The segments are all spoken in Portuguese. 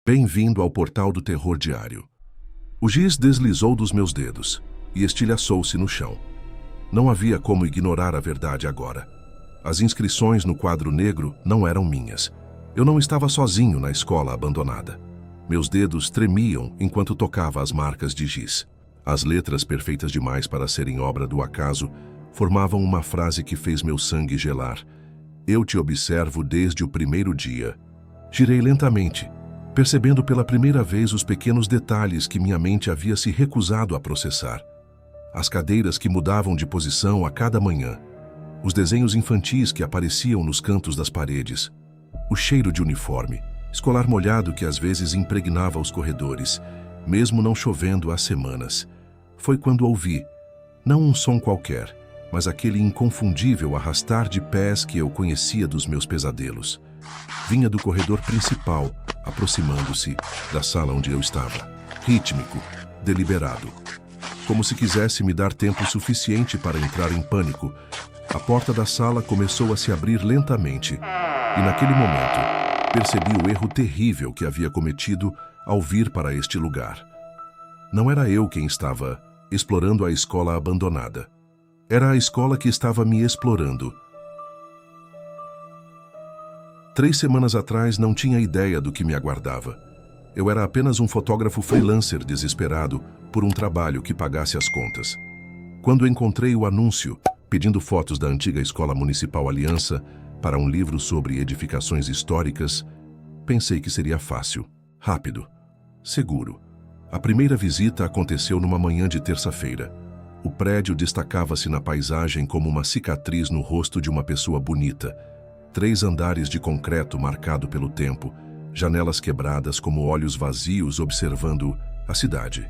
Bem-vindo ao Portal do Terror Diário. O giz deslizou dos meus dedos e estilhaçou-se no chão. Não havia como ignorar a verdade agora. As inscrições no quadro negro não eram minhas. Eu não estava sozinho na escola abandonada. Meus dedos tremiam enquanto tocava as marcas de giz. As letras, perfeitas demais para serem obra do acaso, formavam uma frase que fez meu sangue gelar. Eu te observo desde o primeiro dia. Girei lentamente, percebendo pela primeira vez os pequenos detalhes que minha mente havia se recusado a processar. As cadeiras que mudavam de posição a cada manhã, os desenhos infantis que apareciam nos cantos das paredes, o cheiro de uniforme, escolar molhado que às vezes impregnava os corredores, mesmo não chovendo há semanas. Foi quando ouvi, não um som qualquer, mas aquele inconfundível arrastar de pés que eu conhecia dos meus pesadelos. Vinha do corredor principal, aproximando-se da sala onde eu estava. Rítmico, deliberado. Como se quisesse me dar tempo suficiente para entrar em pânico, a porta da sala começou a se abrir lentamente. E naquele momento, percebi o erro terrível que havia cometido ao vir para este lugar. Não era eu quem estava explorando a escola abandonada. Era a escola que estava me explorando. 3 semanas atrás não tinha ideia do que me aguardava. Eu era apenas um fotógrafo freelancer desesperado por um trabalho que pagasse as contas. Quando encontrei o anúncio pedindo fotos da antiga Escola Municipal Aliança para um livro sobre edificações históricas, pensei que seria fácil, rápido, seguro. A primeira visita aconteceu numa manhã de terça-feira. O prédio destacava-se na paisagem como uma cicatriz no rosto de uma pessoa bonita. 3 andares de concreto marcado pelo tempo, janelas quebradas como olhos vazios observando a cidade.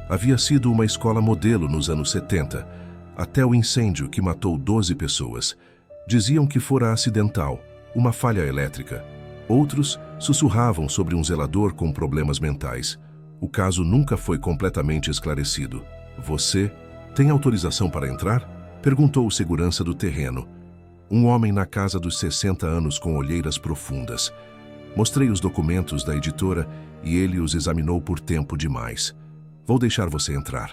Havia sido uma escola modelo nos anos 70, até o incêndio que matou 12 pessoas. Diziam que fora acidental, uma falha elétrica. Outros sussurravam sobre um zelador com problemas mentais. O caso nunca foi completamente esclarecido. Você tem autorização para entrar? Perguntou o segurança do terreno. Um homem na casa dos 60 anos com olheiras profundas. Mostrei os documentos da editora e ele os examinou por tempo demais. Vou deixar você entrar,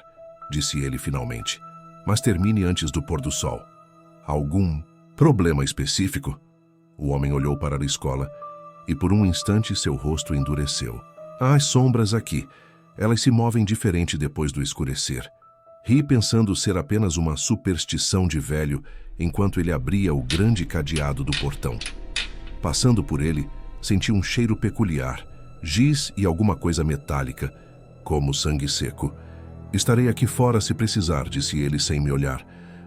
disse ele finalmente. Mas termine antes do pôr do sol. Algum problema específico? O homem olhou para a escola e por um instante seu rosto endureceu. Há as sombras aqui. Elas se movem diferente depois do escurecer. Ri pensando ser apenas uma superstição de velho enquanto ele abria o grande cadeado do portão. Passando por ele, senti um cheiro peculiar, giz e alguma coisa metálica, como sangue seco. Estarei aqui fora se precisar, disse ele sem me olhar.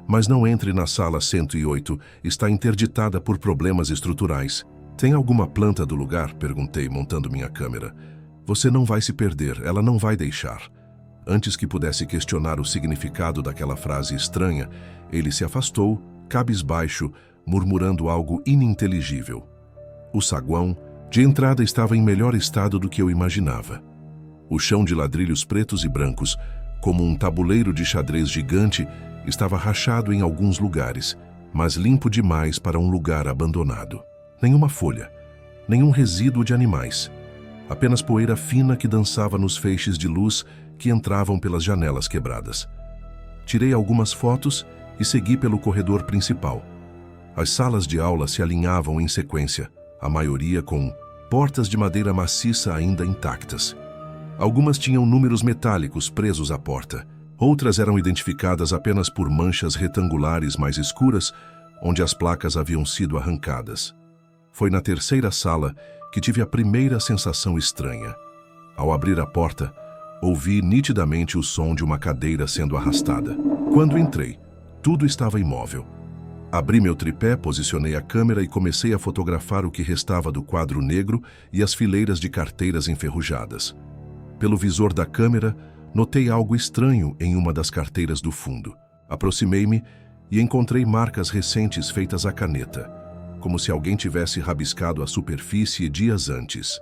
Mas não entre na sala 108, está interditada por problemas estruturais. Tem alguma planta do lugar? Perguntei, montando minha câmera. Você não vai se perder, ela não vai deixar. Antes que pudesse questionar o significado daquela frase estranha, ele se afastou, cabisbaixo, murmurando algo ininteligível. O saguão de entrada estava em melhor estado do que eu imaginava. O chão de ladrilhos pretos e brancos, como um tabuleiro de xadrez gigante, estava rachado em alguns lugares, mas limpo demais para um lugar abandonado. Nenhuma folha, nenhum resíduo de animais. Apenas poeira fina que dançava nos feixes de luz que entravam pelas janelas quebradas. Tirei algumas fotos e segui pelo corredor principal. As salas de aula se alinhavam em sequência, a maioria com portas de madeira maciça ainda intactas. Algumas tinham números metálicos presos à porta. Outras eram identificadas apenas por manchas retangulares mais escuras, onde as placas haviam sido arrancadas. Foi na terceira sala que tive a primeira sensação estranha. Ao abrir a porta, ouvi nitidamente o som de uma cadeira sendo arrastada. Quando entrei, tudo estava imóvel. Abri meu tripé, posicionei a câmera e comecei a fotografar o que restava do quadro negro e as fileiras de carteiras enferrujadas. Pelo visor da câmera, notei algo estranho em uma das carteiras do fundo. Aproximei-me e encontrei marcas recentes feitas à caneta, como se alguém tivesse rabiscado a superfície dias antes.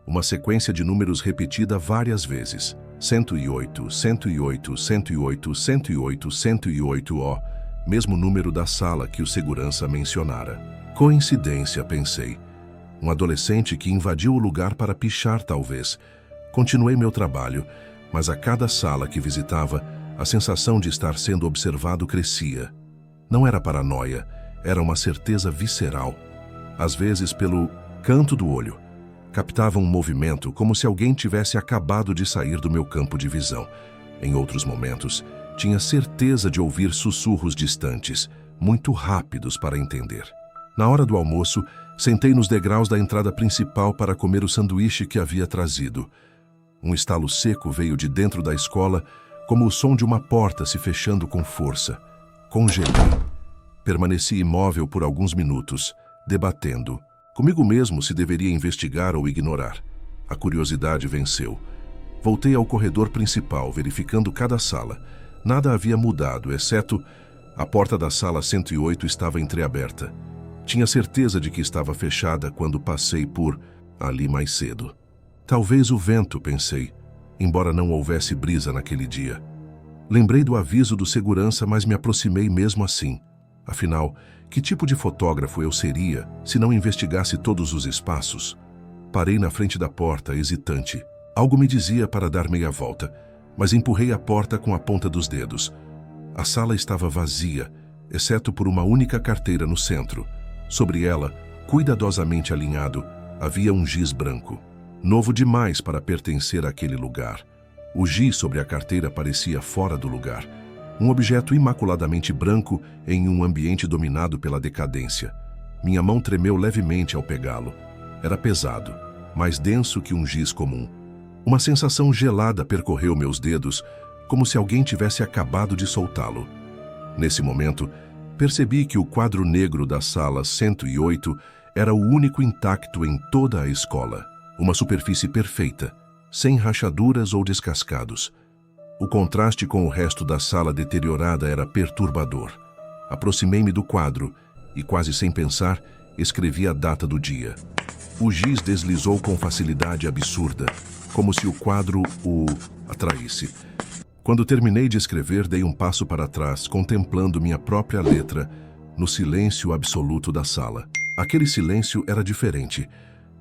Uma sequência de números repetida várias vezes. 108, 108, 108, 108, 108, ó, mesmo número da sala que o segurança mencionara. Coincidência, pensei. Um adolescente que invadiu o lugar para pichar, talvez. Continuei meu trabalho, mas a cada sala que visitava, a sensação de estar sendo observado crescia. Não era paranoia, era uma certeza visceral. Às vezes, pelo canto do olho, captava um movimento como se alguém tivesse acabado de sair do meu campo de visão. Em outros momentos, tinha certeza de ouvir sussurros distantes, muito rápidos para entender. Na hora do almoço, sentei nos degraus da entrada principal para comer o sanduíche que havia trazido. Um estalo seco veio de dentro da escola, como o som de uma porta se fechando com força. Congelei. Permaneci imóvel por alguns minutos, debatendo comigo mesmo se deveria investigar ou ignorar. A curiosidade venceu. Voltei ao corredor principal, verificando cada sala. Nada havia mudado, exceto a porta da sala 108 estava entreaberta. Tinha certeza de que estava fechada quando passei por ali mais cedo. Talvez o vento, pensei, embora não houvesse brisa naquele dia. Lembrei do aviso do segurança, mas me aproximei mesmo assim. Afinal, que tipo de fotógrafo eu seria se não investigasse todos os espaços? Parei na frente da porta, hesitante. Algo me dizia para dar meia volta, mas empurrei a porta com a ponta dos dedos. A sala estava vazia, exceto por uma única carteira no centro. Sobre ela, cuidadosamente alinhado, havia um giz branco. Novo demais para pertencer àquele lugar. O giz sobre a carteira parecia fora do lugar. Um objeto imaculadamente branco em um ambiente dominado pela decadência. Minha mão tremeu levemente ao pegá-lo. Era pesado, mais denso que um giz comum. Uma sensação gelada percorreu meus dedos, como se alguém tivesse acabado de soltá-lo. Nesse momento, percebi que o quadro negro da sala 108 era o único intacto em toda a escola. Uma superfície perfeita, sem rachaduras ou descascados. O contraste com o resto da sala deteriorada era perturbador. Aproximei-me do quadro e, quase sem pensar, escrevi a data do dia. O giz deslizou com facilidade absurda, como se o quadro o atraísse. Quando terminei de escrever, dei um passo para trás, contemplando minha própria letra no silêncio absoluto da sala. Aquele silêncio era diferente.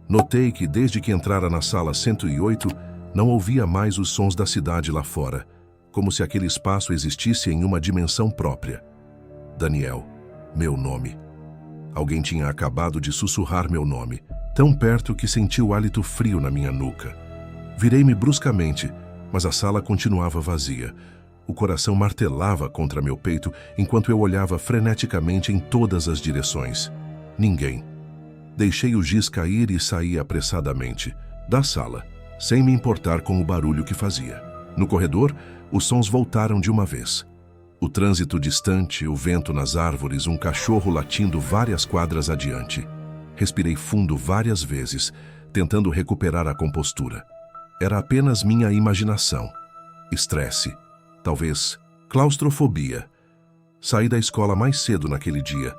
Notei que, desde que entrara na sala 108, não ouvia mais os sons da cidade lá fora, como se aquele espaço existisse em uma dimensão própria. Daniel, meu nome. Alguém tinha acabado de sussurrar meu nome, tão perto que senti o hálito frio na minha nuca. Virei-me bruscamente, mas a sala continuava vazia. O coração martelava contra meu peito enquanto eu olhava freneticamente em todas as direções. Ninguém. Deixei o giz cair e saí apressadamente da sala, sem me importar com o barulho que fazia. No corredor, os sons voltaram de uma vez. O trânsito distante, o vento nas árvores, um cachorro latindo várias quadras adiante. Respirei fundo várias vezes, tentando recuperar a compostura. Era apenas minha imaginação. Estresse. Talvez claustrofobia. Saí da escola mais cedo naquele dia,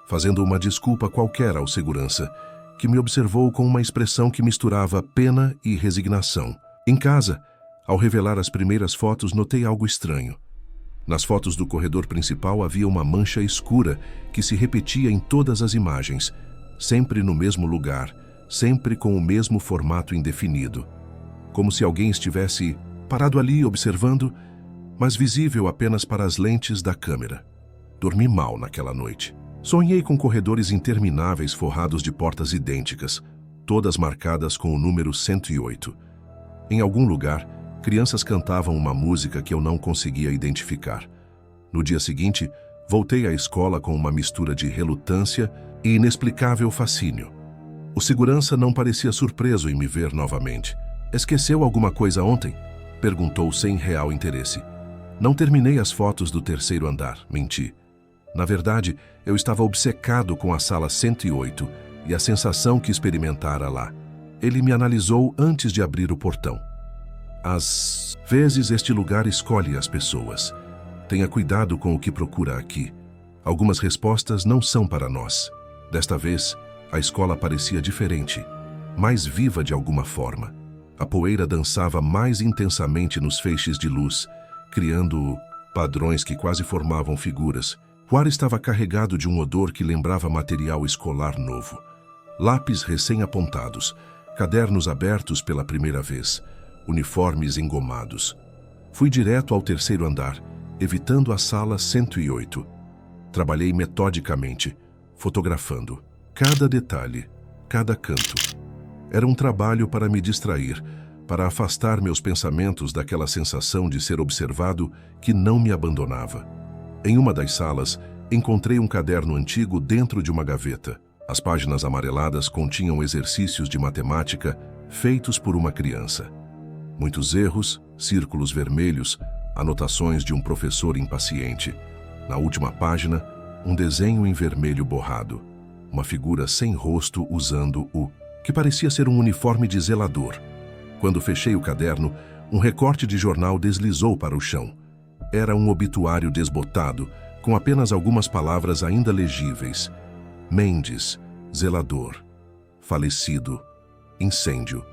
fazendo uma desculpa qualquer ao segurança, que me observou com uma expressão que misturava pena e resignação. Em casa, ao revelar as primeiras fotos, notei algo estranho. Nas fotos do corredor principal havia uma mancha escura que se repetia em todas as imagens, sempre no mesmo lugar, sempre com o mesmo formato indefinido. Como se alguém estivesse parado ali observando, mas visível apenas para as lentes da câmera. Dormi mal naquela noite. Sonhei com corredores intermináveis forrados de portas idênticas, todas marcadas com o número 108. Em algum lugar, crianças cantavam uma música que eu não conseguia identificar. No dia seguinte, voltei à escola com uma mistura de relutância e inexplicável fascínio. O segurança não parecia surpreso em me ver novamente. "Esqueceu alguma coisa ontem?" perguntou sem real interesse. "Não terminei as fotos do terceiro andar", menti. Na verdade, eu estava obcecado com a sala 108 e a sensação que experimentara lá. Ele me analisou antes de abrir o portão. "Às vezes este lugar escolhe as pessoas. Tenha cuidado com o que procura aqui. Algumas respostas não são para nós." Desta vez, a escola parecia diferente, mais viva de alguma forma. A poeira dançava mais intensamente nos feixes de luz, criando padrões que quase formavam figuras. O ar estava carregado de um odor que lembrava material escolar novo. lápis recém-apontados, cadernos abertos pela primeira vez, uniformes engomados. Fui direto ao terceiro andar, evitando a sala 108. Trabalhei metodicamente, fotografando cada detalhe, cada canto. Era um trabalho para me distrair, para afastar meus pensamentos daquela sensação de ser observado que não me abandonava. Em uma das salas, encontrei um caderno antigo dentro de uma gaveta. As páginas amareladas continham exercícios de matemática feitos por uma criança. Muitos erros, círculos vermelhos, anotações de um professor impaciente. Na última página, um desenho em vermelho borrado. Uma figura sem rosto usando o que parecia ser um uniforme de zelador. Quando fechei o caderno, um recorte de jornal deslizou para o chão. Era um obituário desbotado, com apenas algumas palavras ainda legíveis. Mendes, zelador. Falecido. Incêndio.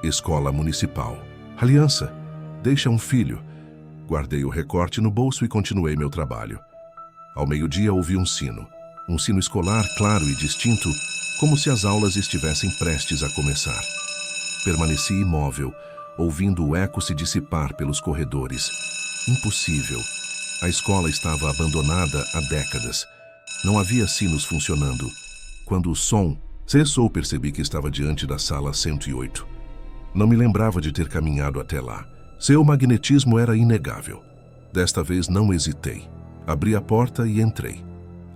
Escola municipal. Aliança. Deixa um filho. Guardei o recorte no bolso e continuei meu trabalho. Ao meio-dia ouvi um sino. Um sino escolar claro e distinto, como se as aulas estivessem prestes a começar. Permaneci imóvel, ouvindo o eco se dissipar pelos corredores. Impossível. A escola estava abandonada há décadas. Não havia sinos funcionando. Quando o som cessou, percebi que estava diante da sala 108. Não me lembrava de ter caminhado até lá. Seu magnetismo era inegável. Desta vez não hesitei. Abri a porta e entrei.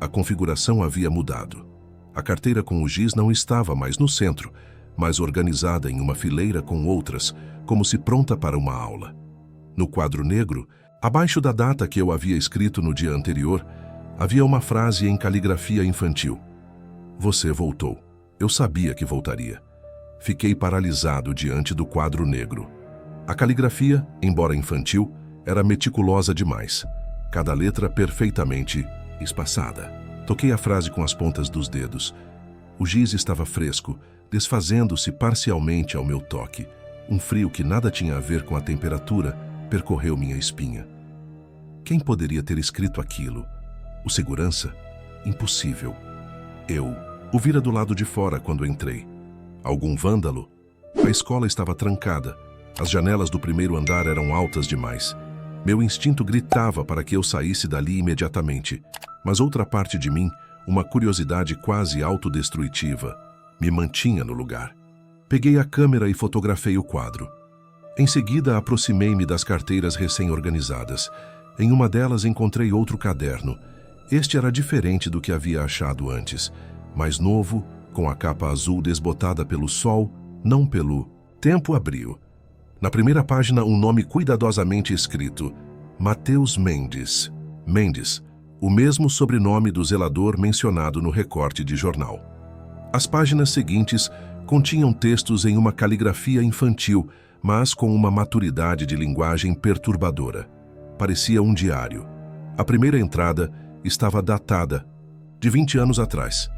A configuração havia mudado. A carteira com o giz não estava mais no centro, mas organizada em uma fileira com outras, como se pronta para uma aula. No quadro negro, abaixo da data que eu havia escrito no dia anterior, havia uma frase em caligrafia infantil. Você voltou. Eu sabia que voltaria. Fiquei paralisado diante do quadro negro. A caligrafia, embora infantil, era meticulosa demais. Cada letra perfeitamente espaçada. Toquei a frase com as pontas dos dedos. O giz estava fresco, desfazendo-se parcialmente ao meu toque. Um frio que nada tinha a ver com a temperatura percorreu minha espinha. Quem poderia ter escrito aquilo? O segurança? Impossível. Eu o vira do lado de fora quando entrei. Algum vândalo? A escola estava trancada. As janelas do primeiro andar eram altas demais. Meu instinto gritava para que eu saísse dali imediatamente, mas outra parte de mim, uma curiosidade quase autodestrutiva, me mantinha no lugar. Peguei a câmera e fotografei o quadro. Em seguida, aproximei-me das carteiras recém-organizadas. Em uma delas encontrei outro caderno. Este era diferente do que havia achado antes. Mais novo, com a capa azul desbotada pelo sol, não pelo tempo abriu. Na primeira página, um nome cuidadosamente escrito. Mateus Mendes. Mendes, o mesmo sobrenome do zelador mencionado no recorte de jornal. As páginas seguintes continham textos em uma caligrafia infantil, mas com uma maturidade de linguagem perturbadora. Parecia um diário. A primeira entrada estava datada, de 20 anos atrás.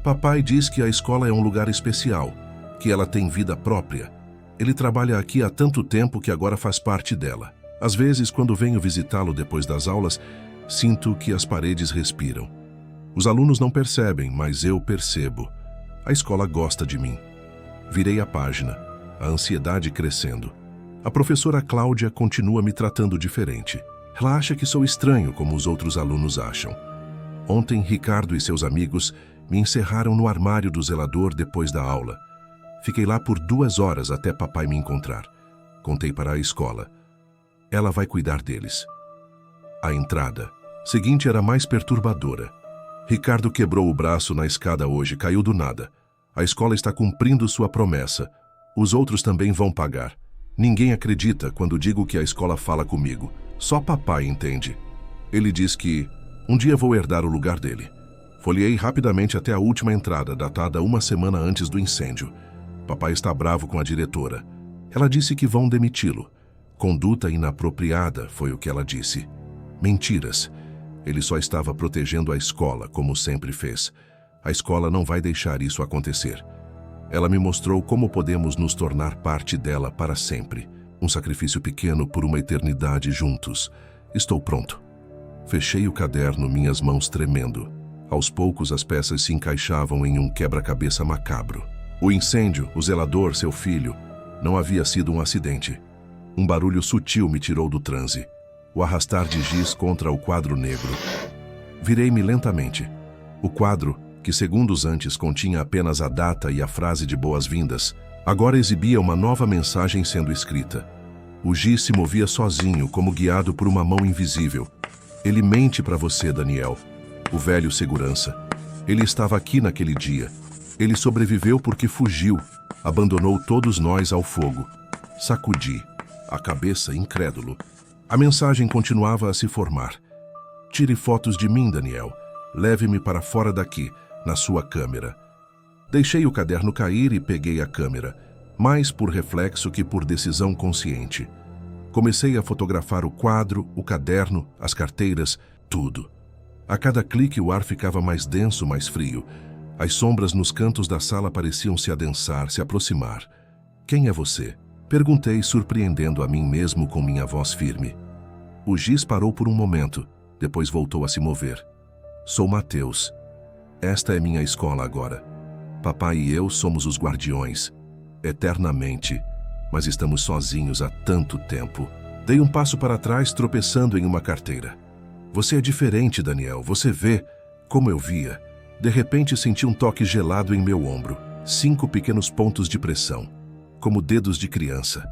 Papai diz que a escola é um lugar especial, que ela tem vida própria. Ele trabalha aqui há tanto tempo que agora faz parte dela. Às vezes, quando venho visitá-lo depois das aulas, sinto que as paredes respiram. Os alunos não percebem, mas eu percebo. A escola gosta de mim. Virei a página, a ansiedade crescendo. A professora Cláudia continua me tratando diferente. Ela acha que sou estranho, como os outros alunos acham. Ontem, Ricardo e seus amigos me encerraram no armário do zelador depois da aula. Fiquei lá por 2 horas até papai me encontrar. Contei para a escola. Ela vai cuidar deles. A entrada seguinte era mais perturbadora. Ricardo quebrou o braço na escada hoje, caiu do nada. A escola está cumprindo sua promessa. Os outros também vão pagar. Ninguém acredita quando digo que a escola fala comigo. Só papai entende. Ele diz que um dia vou herdar o lugar dele. Folheei rapidamente até a última entrada, datada 1 semana antes do incêndio. Papai está bravo com a diretora. Ela disse que vão demiti-lo. Conduta inapropriada, foi o que ela disse. Mentiras. Ele só estava protegendo a escola, como sempre fez. A escola não vai deixar isso acontecer. Ela me mostrou como podemos nos tornar parte dela para sempre. Um sacrifício pequeno por uma eternidade juntos. Estou pronto. Fechei o caderno, minhas mãos tremendo. Aos poucos as peças se encaixavam em um quebra-cabeça macabro. O incêndio, o zelador, seu filho, não havia sido um acidente. Um barulho sutil me tirou do transe. O arrastar de giz contra o quadro negro. Virei-me lentamente. O quadro, que segundos antes continha apenas a data e a frase de boas-vindas, agora exibia uma nova mensagem sendo escrita. O giz se movia sozinho, como guiado por uma mão invisível. Ele mente para você, Daniel. O velho segurança. Ele estava aqui naquele dia. Ele sobreviveu porque fugiu. Abandonou todos nós ao fogo. Sacudi a cabeça, incrédulo. A mensagem continuava a se formar. Tire fotos de mim, Daniel. Leve-me para fora daqui, na sua câmera. Deixei o caderno cair e peguei a câmera, mais por reflexo que por decisão consciente. Comecei a fotografar o quadro, o caderno, as carteiras, tudo. A cada clique o ar ficava mais denso, mais frio. As sombras nos cantos da sala pareciam se adensar, se aproximar. Quem é você? Perguntei, surpreendendo a mim mesmo com minha voz firme. O giz parou por um momento, depois voltou a se mover. Sou Mateus. Esta é minha escola agora. Papai e eu somos os guardiões. Eternamente. Mas estamos sozinhos há tanto tempo. Dei um passo para trás, tropeçando em uma carteira. Você é diferente, Daniel. Você vê como eu via. De repente senti um toque gelado em meu ombro. 5 pequenos pontos de pressão, como dedos de criança.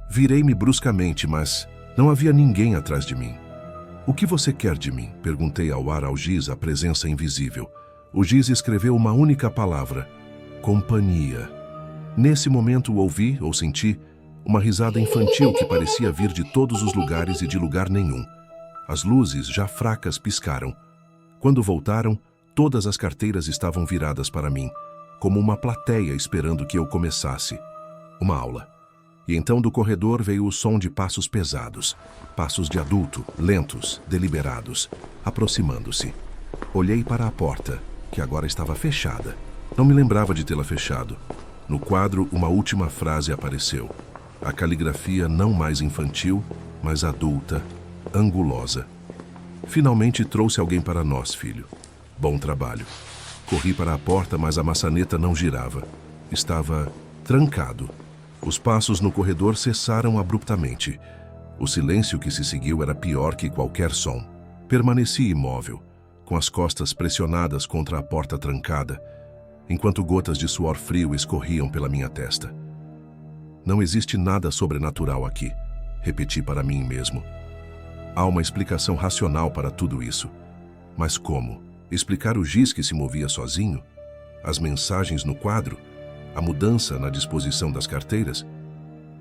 Virei-me bruscamente, mas não havia ninguém atrás de mim. O que você quer de mim? Perguntei ao ar ao giz, a presença invisível. O giz escreveu uma única palavra. Companhia. Nesse momento ouvi, ou senti, uma risada infantil que parecia vir de todos os lugares e de lugar nenhum. As luzes, já fracas, piscaram. Quando voltaram, todas as carteiras estavam viradas para mim, como uma plateia esperando que eu começasse uma aula. E então do corredor veio o som de passos pesados, passos de adulto, lentos, deliberados, aproximando-se. Olhei para a porta, que agora estava fechada. Não me lembrava de tê-la fechado. No quadro, uma última frase apareceu. A caligrafia não mais infantil, mas adulta, angulosa. Finalmente trouxe alguém para nós, filho. Bom trabalho. Corri para a porta, mas a maçaneta não girava. Estava trancado. Os passos no corredor cessaram abruptamente. O silêncio que se seguiu era pior que qualquer som. Permaneci imóvel, com as costas pressionadas contra a porta trancada, enquanto gotas de suor frio escorriam pela minha testa. Não existe nada sobrenatural aqui, repeti para mim mesmo. Há uma explicação racional para tudo isso. Mas como? Explicar o giz que se movia sozinho? As mensagens no quadro? A mudança na disposição das carteiras?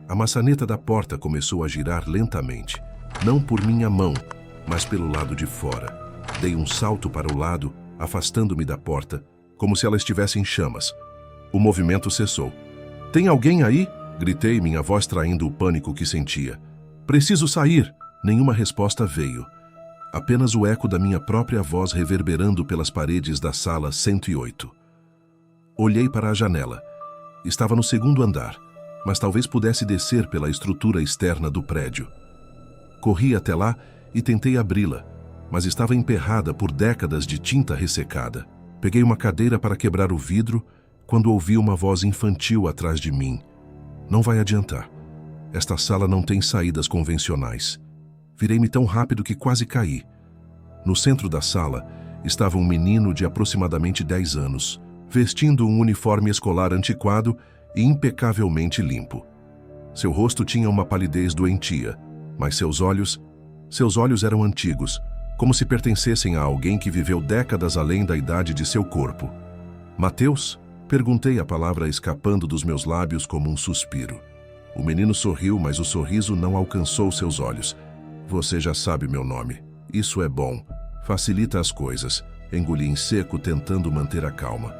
A maçaneta da porta começou a girar lentamente, não por minha mão, mas pelo lado de fora. Dei um salto para o lado, afastando-me da porta, como se ela estivesse em chamas. O movimento cessou. "Tem alguém aí?" Gritei, minha voz traindo o pânico que sentia. "Preciso sair!" Nenhuma resposta veio. Apenas o eco da minha própria voz reverberando pelas paredes da sala 108. Olhei para a janela. Estava no segundo andar, mas talvez pudesse descer pela estrutura externa do prédio. Corri até lá e tentei abri-la, mas estava emperrada por décadas de tinta ressecada. Peguei uma cadeira para quebrar o vidro quando ouvi uma voz infantil atrás de mim. "Não vai adiantar. Esta sala não tem saídas convencionais." Virei-me tão rápido que quase caí. No centro da sala estava um menino de aproximadamente 10 anos, vestindo um uniforme escolar antiquado e impecavelmente limpo. Seu rosto tinha uma palidez doentia, mas seus olhos eram antigos, como se pertencessem a alguém que viveu décadas além da idade de seu corpo. "Mateus?" Perguntei, a palavra escapando dos meus lábios como um suspiro. O menino sorriu, mas o sorriso não alcançou seus olhos. "Você já sabe meu nome. Isso é bom. Facilita as coisas." Engoli em seco, tentando manter a calma.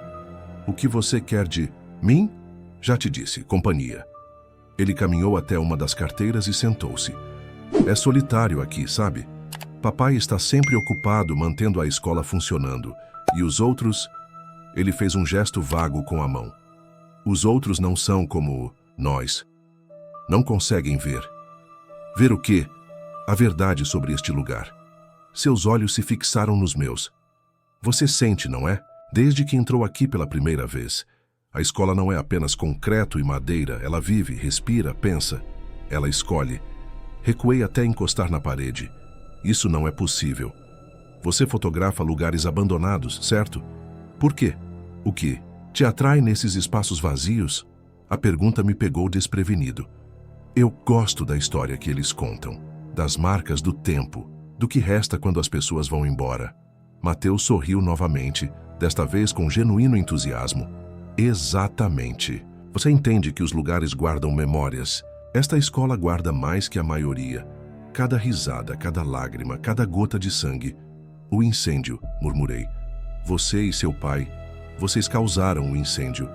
"O que você quer de mim?" "Já te disse, companhia." Ele caminhou até uma das carteiras e sentou-se. "É solitário aqui, sabe? Papai está sempre ocupado mantendo a escola funcionando. E os outros..." Ele fez um gesto vago com a mão. "Os outros não são como nós. Não conseguem ver." "Ver o quê?" "A verdade sobre este lugar." Seus olhos se fixaram nos meus. Você sente, não é? Desde que entrou aqui pela primeira vez. A escola não é apenas concreto e madeira, ela vive, respira, pensa. Ela escolhe. Recuei até encostar na parede. Isso não é possível. Você fotografa lugares abandonados, certo? Por quê? O que te atrai nesses espaços vazios? A pergunta me pegou desprevenido. Eu gosto da história que eles contam, das marcas do tempo, do que resta quando as pessoas vão embora. Mateus sorriu novamente, desta vez com genuíno entusiasmo. Exatamente. Você entende que os lugares guardam memórias. Esta escola guarda mais que a maioria. Cada risada, cada lágrima, cada gota de sangue. O incêndio, murmurei. Você e seu pai, vocês causaram o incêndio.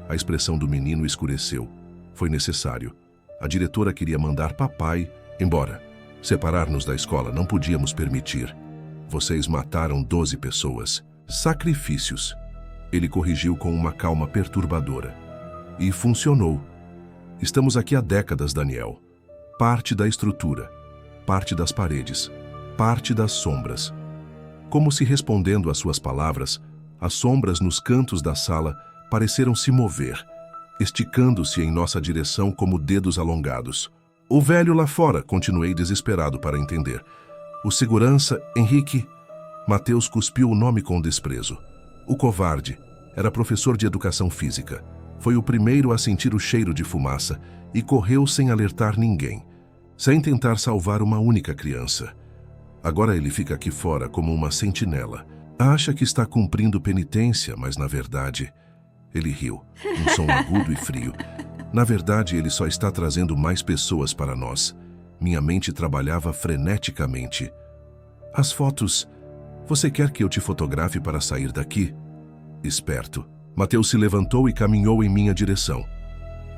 A expressão do menino escureceu. Foi necessário. A diretora queria mandar papai embora. Separar-nos da escola não podíamos permitir. Vocês mataram 12 pessoas. Sacrifícios. Ele corrigiu com uma calma perturbadora. E funcionou. Estamos aqui há décadas, Daniel. Parte da estrutura, parte das paredes, parte das sombras. Como se respondendo às suas palavras, as sombras nos cantos da sala pareceram se mover, esticando-se em nossa direção como dedos alongados. O velho lá fora, continuei desesperado para entender. O segurança, Henrique. Mateus cuspiu o nome com desprezo. O covarde. Era professor de educação física. Foi o primeiro a sentir o cheiro de fumaça e correu sem alertar ninguém, sem tentar salvar uma única criança. Agora ele fica aqui fora como uma sentinela. Acha que está cumprindo penitência, mas na verdade... Ele riu, um som agudo e frio. Na verdade, ele só está trazendo mais pessoas para nós. Minha mente trabalhava freneticamente. As fotos... Você quer que eu te fotografe para sair daqui? Esperto. Mateus se levantou e caminhou em minha direção.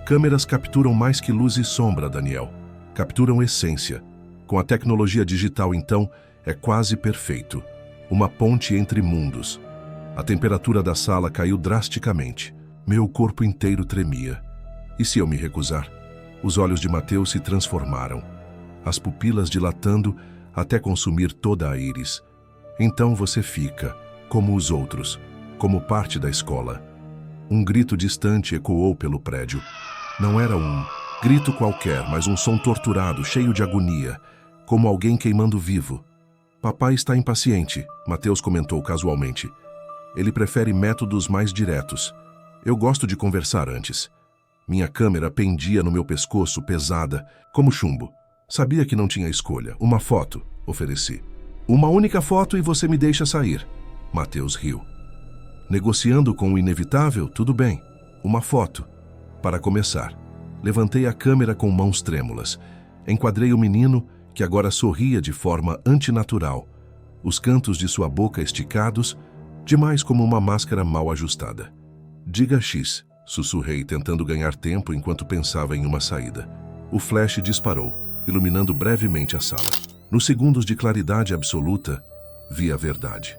Câmeras capturam mais que luz e sombra, Daniel. Capturam essência. Com a tecnologia digital, então, é quase perfeito. Uma ponte entre mundos. A temperatura da sala caiu drasticamente. Meu corpo inteiro tremia. E se eu me recusar? Os olhos de Mateus se transformaram, as pupilas dilatando até consumir toda a íris. Então você fica, como os outros, como parte da escola. Um grito distante ecoou pelo prédio. Não era um grito qualquer, mas um som torturado, cheio de agonia, como alguém queimando vivo. Papai está impaciente, Mateus comentou casualmente. Ele prefere métodos mais diretos. Eu gosto de conversar antes. Minha câmera pendia no meu pescoço, pesada, como chumbo. Sabia que não tinha escolha. Uma foto, ofereci. Uma única foto e você me deixa sair. Mateus riu. Negociando com o inevitável, tudo bem. Uma foto. Para começar, levantei a câmera com mãos trêmulas. Enquadrei o menino, que agora sorria de forma antinatural. Os cantos de sua boca esticados, demais como uma máscara mal ajustada. Diga X, sussurrei, tentando ganhar tempo enquanto pensava em uma saída. O flash disparou, iluminando brevemente a sala. Nos segundos de claridade absoluta, vi a verdade.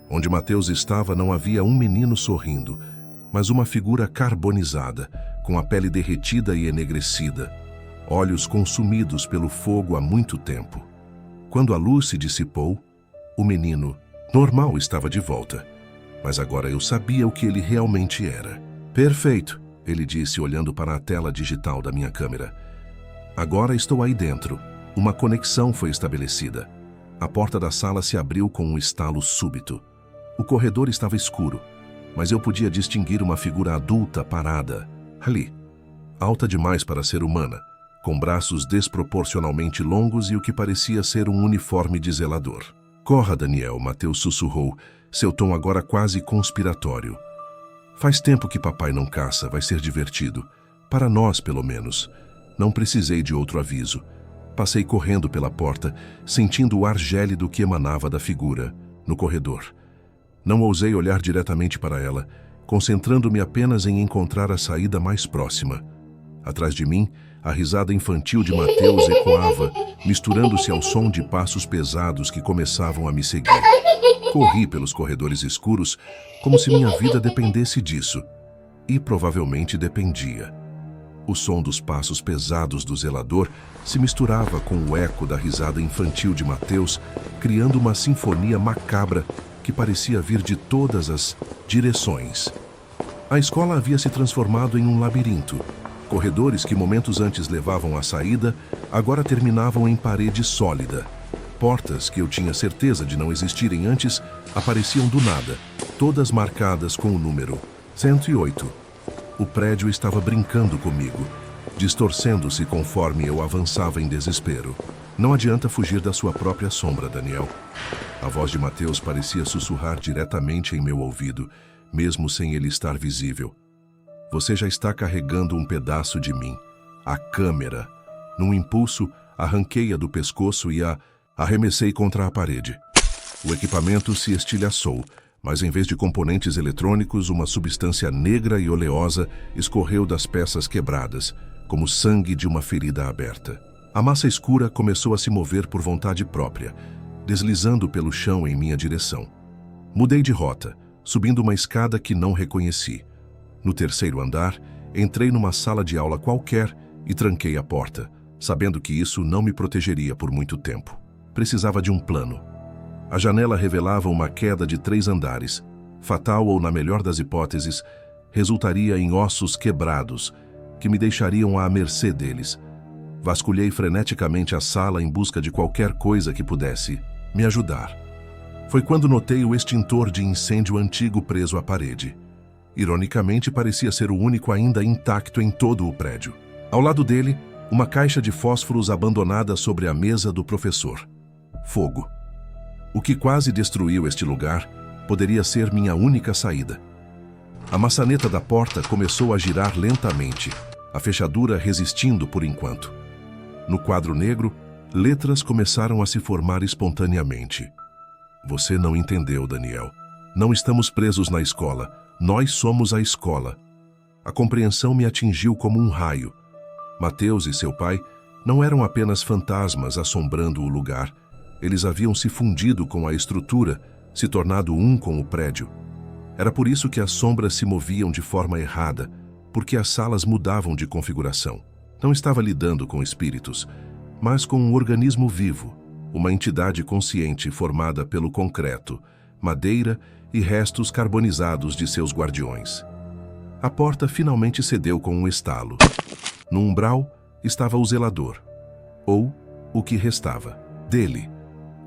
Onde Mateus estava não havia um menino sorrindo, mas uma figura carbonizada, com a pele derretida e enegrecida, olhos consumidos pelo fogo há muito tempo. Quando a luz se dissipou, o menino normal estava de volta, mas agora eu sabia o que ele realmente era. Perfeito, ele disse olhando para a tela digital da minha câmera. Agora estou aí dentro. Uma conexão foi estabelecida. A porta da sala se abriu com um estalo súbito. O corredor estava escuro, mas eu podia distinguir uma figura adulta parada, ali. Alta demais para ser humana, com braços desproporcionalmente longos e o que parecia ser um uniforme de zelador. Corra, Daniel, Mateus sussurrou, seu tom agora quase conspiratório. Faz tempo que papai não caça, vai ser divertido. Para nós, pelo menos. Não precisei de outro aviso. Passei correndo pela porta, sentindo o ar gélido que emanava da figura, no corredor. Não ousei olhar diretamente para ela, concentrando-me apenas em encontrar a saída mais próxima. Atrás de mim, a risada infantil de Mateus ecoava, misturando-se ao som de passos pesados que começavam a me seguir. Corri pelos corredores escuros, como se minha vida dependesse disso. E provavelmente dependia. O som dos passos pesados do zelador se misturava com o eco da risada infantil de Mateus, criando uma sinfonia macabra que parecia vir de todas as direções. A escola havia se transformado em um labirinto. Corredores que momentos antes levavam à saída, agora terminavam em parede sólida. Portas que eu tinha certeza de não existirem antes, apareciam do nada, todas marcadas com o número 108. O prédio estava brincando comigo, distorcendo-se conforme eu avançava em desespero. Não adianta fugir da sua própria sombra, Daniel. A voz de Mateus parecia sussurrar diretamente em meu ouvido, mesmo sem ele estar visível. Você já está carregando um pedaço de mim. A câmera. Num impulso, arranquei-a do pescoço e a arremessei contra a parede. O equipamento se estilhaçou, mas em vez de componentes eletrônicos, uma substância negra e oleosa escorreu das peças quebradas, como sangue de uma ferida aberta. A massa escura começou a se mover por vontade própria, deslizando pelo chão em minha direção. Mudei de rota, subindo uma escada que não reconheci. No terceiro andar, entrei numa sala de aula qualquer e tranquei a porta, sabendo que isso não me protegeria por muito tempo. Precisava de um plano. A janela revelava uma queda de 3 andares. Fatal ou, na melhor das hipóteses, resultaria em ossos quebrados, que me deixariam à mercê deles. Vasculhei freneticamente a sala em busca de qualquer coisa que pudesse me ajudar. Foi quando notei o extintor de incêndio antigo preso à parede. Ironicamente, parecia ser o único ainda intacto em todo o prédio. Ao lado dele, uma caixa de fósforos abandonada sobre a mesa do professor. Fogo. O que quase destruiu este lugar poderia ser minha única saída. A maçaneta da porta começou a girar lentamente, a fechadura resistindo por enquanto. No quadro negro, letras começaram a se formar espontaneamente. Você não entendeu, Daniel. Não estamos presos na escola. Nós somos a escola. A compreensão me atingiu como um raio. Mateus e seu pai não eram apenas fantasmas assombrando o lugar. Eles haviam se fundido com a estrutura, se tornado um com o prédio. Era por isso que as sombras se moviam de forma errada, porque as salas mudavam de configuração. Não estava lidando com espíritos, mas com um organismo vivo, uma entidade consciente formada pelo concreto, madeira e restos carbonizados de seus guardiões. A porta finalmente cedeu com um estalo. No umbral estava o zelador, ou o que restava dele.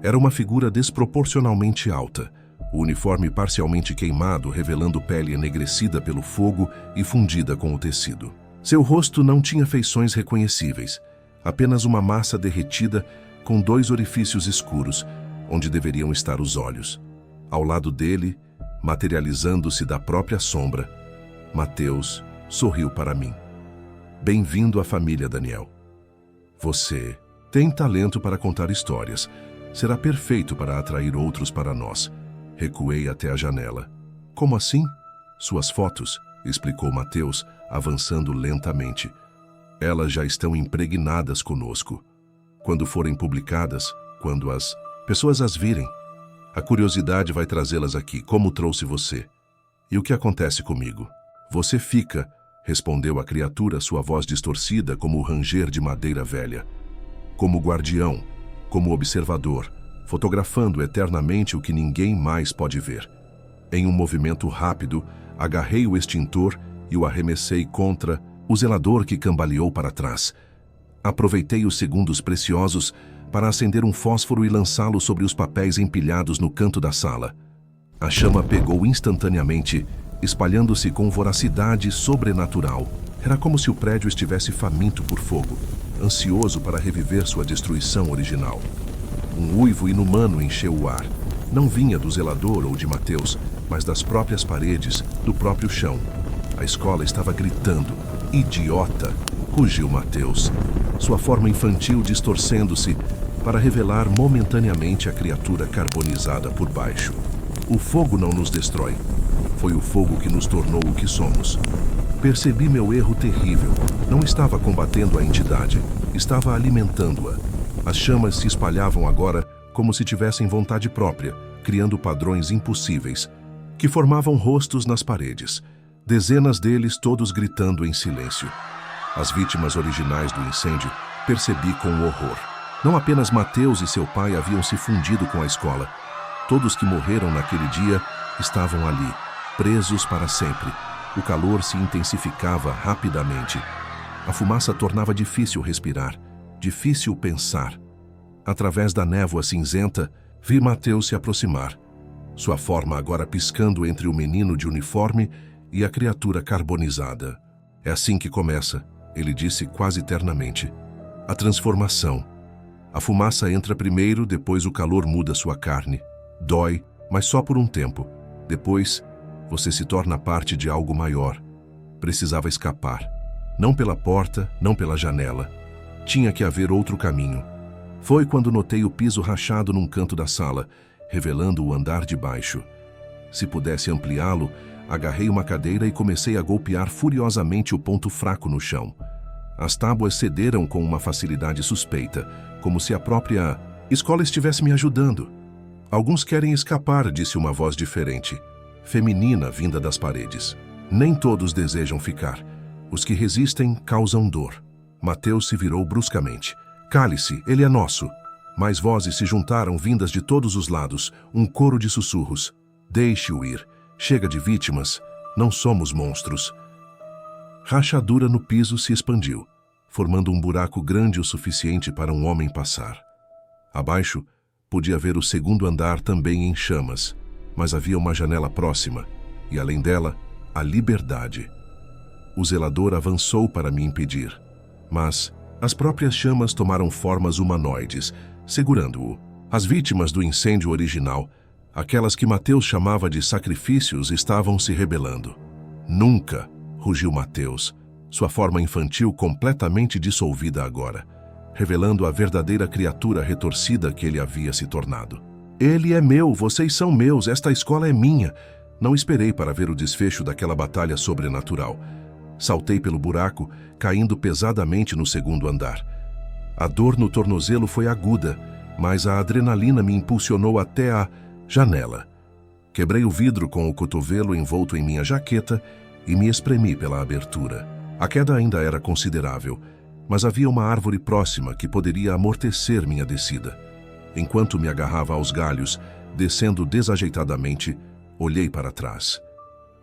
Era uma figura desproporcionalmente alta, o uniforme parcialmente queimado revelando pele enegrecida pelo fogo e fundida com o tecido. Seu rosto não tinha feições reconhecíveis, apenas uma massa derretida com 2 orifícios escuros, onde deveriam estar os olhos. Ao lado dele, materializando-se da própria sombra, Mateus sorriu para mim. Bem-vindo à família, Daniel. Você tem talento para contar histórias. Será perfeito para atrair outros para nós. Recuei até a janela. Como assim? Suas fotos, explicou Mateus, avançando lentamente. Elas já estão impregnadas conosco. Quando forem publicadas, quando as pessoas as virem, a curiosidade vai trazê-las aqui, como trouxe você. E o que acontece comigo? Você fica, respondeu a criatura, sua voz distorcida como o ranger de madeira velha. Como guardião, como observador, fotografando eternamente o que ninguém mais pode ver. Em um movimento rápido, agarrei o extintor e o arremessei contra o zelador que cambaleou para trás. Aproveitei os segundos preciosos para acender um fósforo e lançá-lo sobre os papéis empilhados no canto da sala. A chama pegou instantaneamente, espalhando-se com voracidade sobrenatural. Era como se o prédio estivesse faminto por fogo, ansioso para reviver sua destruição original. Um uivo inumano encheu o ar. Não vinha do zelador ou de Mateus, mas das próprias paredes, do próprio chão. A escola estava gritando. Idiota! Rugiu Mateus, sua forma infantil distorcendo-se para revelar momentaneamente a criatura carbonizada por baixo. O fogo não nos destrói. Foi o fogo que nos tornou o que somos. Percebi meu erro terrível. Não estava combatendo a entidade, estava alimentando-a. As chamas se espalhavam agora como se tivessem vontade própria, criando padrões impossíveis, que formavam rostos nas paredes, dezenas deles todos gritando em silêncio. As vítimas originais do incêndio percebi com horror. Não apenas Mateus e seu pai haviam se fundido com a escola, Todos que morreram naquele dia estavam ali, presos para sempre. O calor se intensificava rapidamente. A fumaça tornava difícil respirar, difícil pensar. Através da névoa cinzenta, vi Mateus se aproximar. Sua forma agora piscando entre o menino de uniforme e a criatura carbonizada. É assim que começa, ele disse quase ternamente. A transformação. A fumaça entra primeiro, depois o calor muda sua carne. Dói, mas só por um tempo. Depois, você se torna parte de algo maior. Precisava escapar. Não pela porta, não pela janela. Tinha que haver outro caminho. Foi quando notei o piso rachado num canto da sala, revelando o andar de baixo. Se pudesse ampliá-lo, agarrei uma cadeira e comecei a golpear furiosamente o ponto fraco no chão. As tábuas cederam com uma facilidade suspeita, como se a própria escola estivesse me ajudando. Alguns querem escapar, disse uma voz diferente, feminina vinda das paredes. Nem todos desejam ficar. Os que resistem causam dor. Mateus se virou bruscamente. Cale-se, ele é nosso. Mais vozes se juntaram vindas de todos os lados, um coro de sussurros. Deixe-o ir. Chega de vítimas. Não somos monstros. Rachadura no piso se expandiu, formando um buraco grande o suficiente para um homem passar. Abaixo, podia ver o segundo andar também em chamas, mas havia uma janela próxima, e além dela, a liberdade. O zelador avançou para me impedir, mas as próprias chamas tomaram formas humanoides, segurando-o. As vítimas do incêndio original, aquelas que Mateus chamava de sacrifícios, estavam se rebelando. Nunca, rugiu Mateus, sua forma infantil completamente dissolvida agora, revelando a verdadeira criatura retorcida que ele havia se tornado. Ele é meu, vocês são meus, esta escola é minha. Não esperei para ver o desfecho daquela batalha sobrenatural. Saltei pelo buraco, caindo pesadamente no segundo andar. A dor no tornozelo foi aguda, mas a adrenalina me impulsionou até a janela. Quebrei o vidro com o cotovelo envolto em minha jaqueta e me espremi pela abertura. A queda ainda era considerável, mas havia uma árvore próxima que poderia amortecer minha descida. Enquanto me agarrava aos galhos, descendo desajeitadamente, olhei para trás.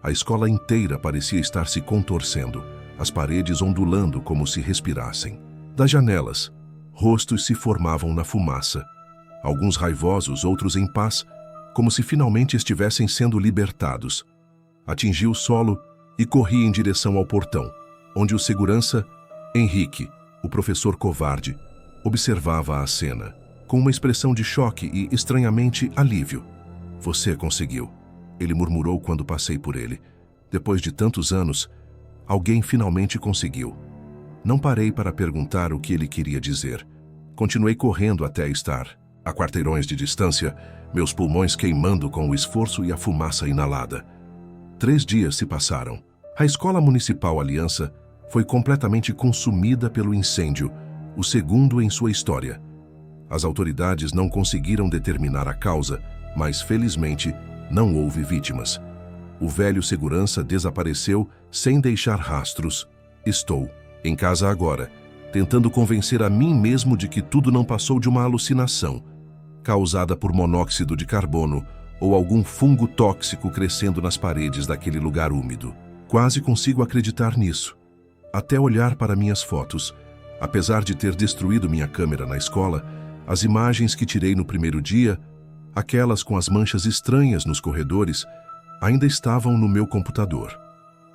A escola inteira parecia estar se contorcendo, as paredes ondulando como se respirassem. Das janelas, rostos se formavam na fumaça, alguns raivosos, outros em paz, como se finalmente estivessem sendo libertados. Atingi o solo e corri em direção ao portão, onde o segurança, Henrique, o professor covarde, observava a cena, com uma expressão de choque e, estranhamente, alívio. Você conseguiu, ele murmurou quando passei por ele. Depois de tantos anos, alguém finalmente conseguiu. Não parei para perguntar o que ele queria dizer. Continuei correndo até estar, a quarteirões de distância, meus pulmões queimando com o esforço e a fumaça inalada. 3 dias se passaram. A Escola Municipal Aliança foi completamente consumida pelo incêndio, o segundo em sua história. As autoridades não conseguiram determinar a causa, mas, felizmente, não houve vítimas. O velho segurança desapareceu sem deixar rastros. Estou em casa agora, tentando convencer a mim mesmo de que tudo não passou de uma alucinação, causada por monóxido de carbono ou algum fungo tóxico crescendo nas paredes daquele lugar úmido. Quase consigo acreditar nisso. Até olhar para minhas fotos. Apesar de ter destruído minha câmera na escola, as imagens que tirei no primeiro dia, aquelas com as manchas estranhas nos corredores, ainda estavam no meu computador.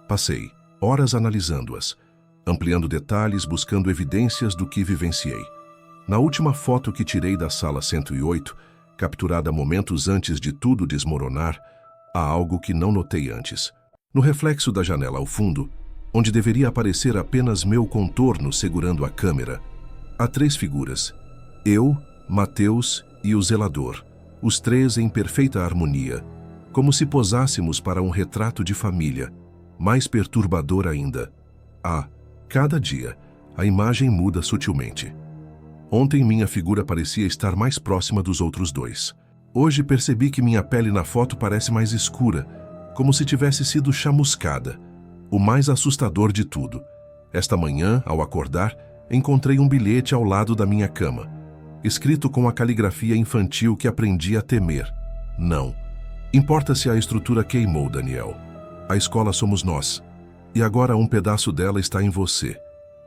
Passei horas analisando-as, ampliando detalhes, buscando evidências do que vivenciei. Na última foto que tirei da sala 108, capturada momentos antes de tudo desmoronar, há algo que não notei antes. No reflexo da janela ao fundo, onde deveria aparecer apenas meu contorno segurando a câmera, há 3 figuras. Eu, Mateus e o zelador. Os 3 em perfeita harmonia, como se posássemos para um retrato de família. Mais perturbador ainda. Cada dia, a imagem muda sutilmente. Ontem minha figura parecia estar mais próxima dos outros 2. Hoje percebi que minha pele na foto parece mais escura, como se tivesse sido chamuscada. O mais assustador de tudo. Esta manhã, ao acordar, encontrei um bilhete ao lado da minha cama, escrito com a caligrafia infantil que aprendi a temer. Não. Importa se a estrutura queimou, Daniel. A escola somos nós. E agora um pedaço dela está em você.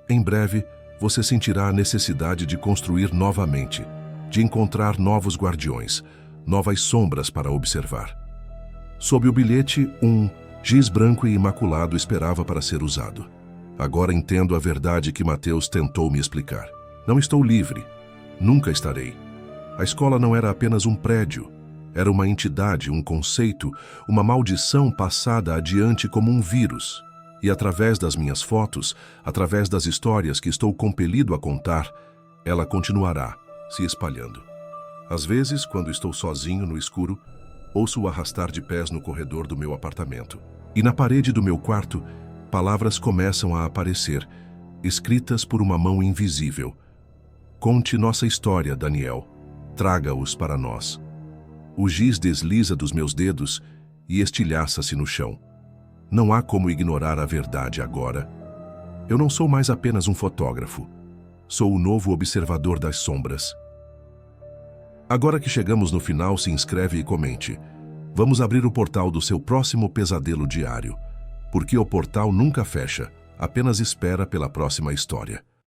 Em breve, você sentirá a necessidade de construir novamente, de encontrar novos guardiões, novas sombras para observar. Sob o bilhete, um giz branco e imaculado esperava para ser usado. Agora entendo a verdade que Mateus tentou me explicar. Não estou livre. Nunca estarei. A escola não era apenas um prédio. Era uma entidade, um conceito, uma maldição passada adiante como um vírus. E através das minhas fotos, através das histórias que estou compelido a contar, ela continuará se espalhando. Às vezes, quando estou sozinho no escuro, ouço o arrastar de pés no corredor do meu apartamento. E na parede do meu quarto, palavras começam a aparecer, escritas por uma mão invisível. Conte nossa história, Daniel. Traga-os para nós. O giz desliza dos meus dedos e estilhaça-se no chão. Não há como ignorar a verdade agora. Eu não sou mais apenas um fotógrafo. Sou o novo observador das sombras. Agora que chegamos no final, se inscreve e comente. Vamos abrir o portal do seu próximo pesadelo diário. Porque o portal nunca fecha, apenas espera pela próxima história.